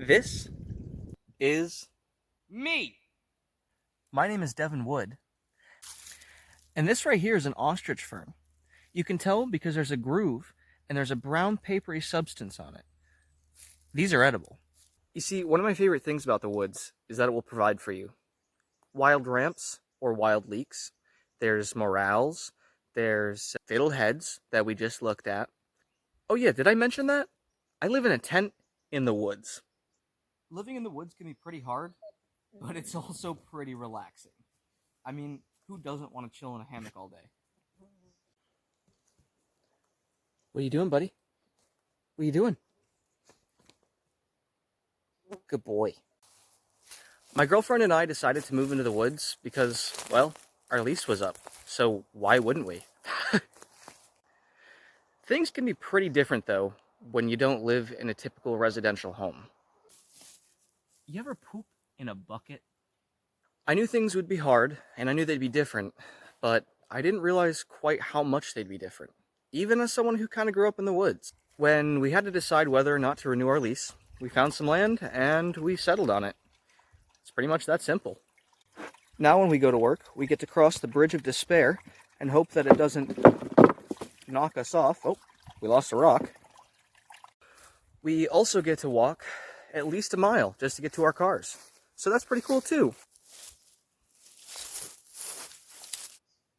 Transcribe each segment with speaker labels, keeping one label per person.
Speaker 1: This is
Speaker 2: Me!
Speaker 1: my name is Devin Wood, and this right here is an ostrich fern. You can tell because there's a groove and there's a brown papery substance on it. These are edible. You see, one of my favorite things about the woods is that it will provide for you wild ramps or wild leeks. There's morels. There's fatal heads that we just looked at. Oh yeah, did I mention that? I live in a tent in the woods. Living in the woods can be pretty hard, but it's also pretty relaxing. I mean, who doesn't want to chill in a hammock all day? What are you doing, buddy? What are you doing? Good boy. My girlfriend and I decided to move into the woods because, well, our lease was up. So why wouldn't we? Things can be pretty different, though, when you don't live in a typical residential home. You ever poop in a bucket? I knew things would be hard, and I knew they'd be different, but I didn't realize quite how much they'd be different, even as someone who kind of grew up in the woods. When we had to decide whether or not to renew our lease, we found some land, and we settled on it. It's pretty much that simple. Now when we go to work, we get to cross the bridge of despair and hope that it doesn't knock us off. Oh, we lost a rock. We also get to walk at least a mile just to get to our cars. So that's pretty cool too.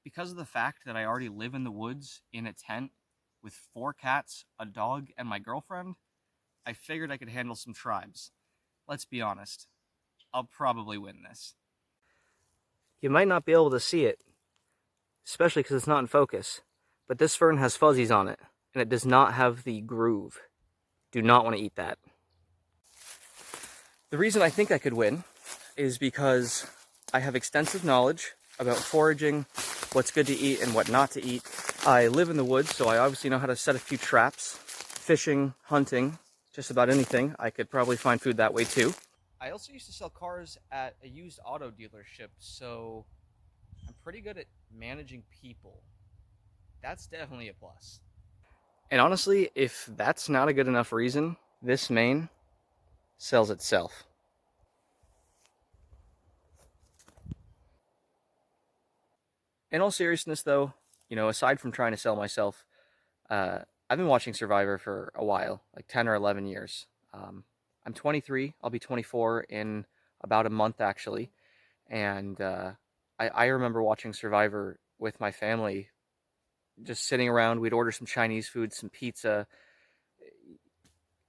Speaker 1: Because of the fact that I already live in the woods in a tent with 4 cats, a dog, and my girlfriend, I figured I could handle some tribes. Let's be honest, I'll probably win this. You might not be able to see it, especially because it's not in focus, but this fern has fuzzies on it, and it does not have the groove. Do not want to eat that. The reason I think I could win is because I have extensive knowledge about foraging, what's good to eat and what not to eat. I live in the woods, so I obviously know how to set a few traps. Fishing, hunting, just about anything. I could probably find food that way too. I also used to sell cars at a used auto dealership, so I'm pretty good at managing people. That's definitely a plus. And honestly, if that's not a good enough reason, this mane sells itself. In all seriousness, though, aside from trying to sell myself, I've been watching Survivor for a while, like 10 or 11 years. I'm 23. I'll be 24 in about a month, actually. And I remember watching Survivor with my family, just sitting around. We'd order some Chinese food, some pizza.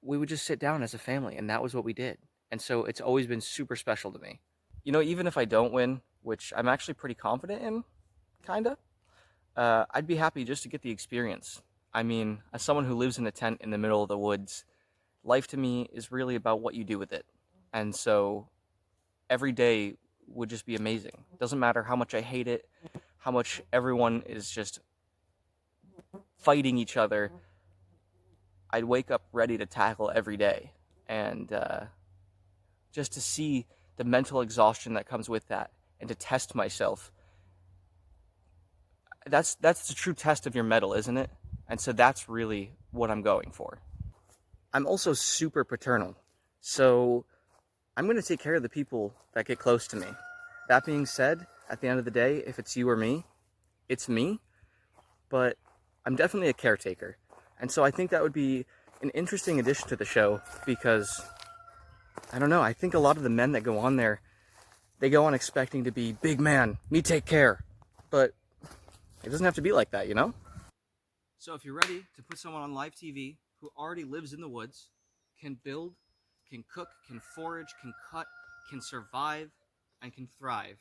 Speaker 1: We would just sit down as a family, and that was what we did. And so it's always been super special to me. Even if I don't win, which I'm actually pretty confident in, kinda, I'd be happy just to get the experience. I mean, as someone who lives in a tent in the middle of the woods, life to me is really about what you do with it. And so every day would just be amazing. Doesn't matter how much I hate it, how much everyone is just fighting each other. I'd wake up ready to tackle every day. And just to see the mental exhaustion that comes with that and to test myself. That's the true test of your mettle, isn't it? And so that's really what I'm going for. I'm also super paternal, so I'm going to take care of the people that get close to me. That being said, at the end of the day, if it's you or me, it's me, but I'm definitely a caretaker. And so I think that would be an interesting addition to the show because, I don't know, I think a lot of the men that go on there, they go on expecting to be big man, me take care, but it doesn't have to be like that, So if you're ready to put someone on live TV who already lives in the woods, can build, can cook, can forage, can cut, can survive, and can thrive,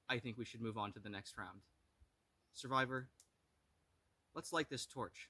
Speaker 1: I think we should move on to the next round. Survivor, let's light this torch.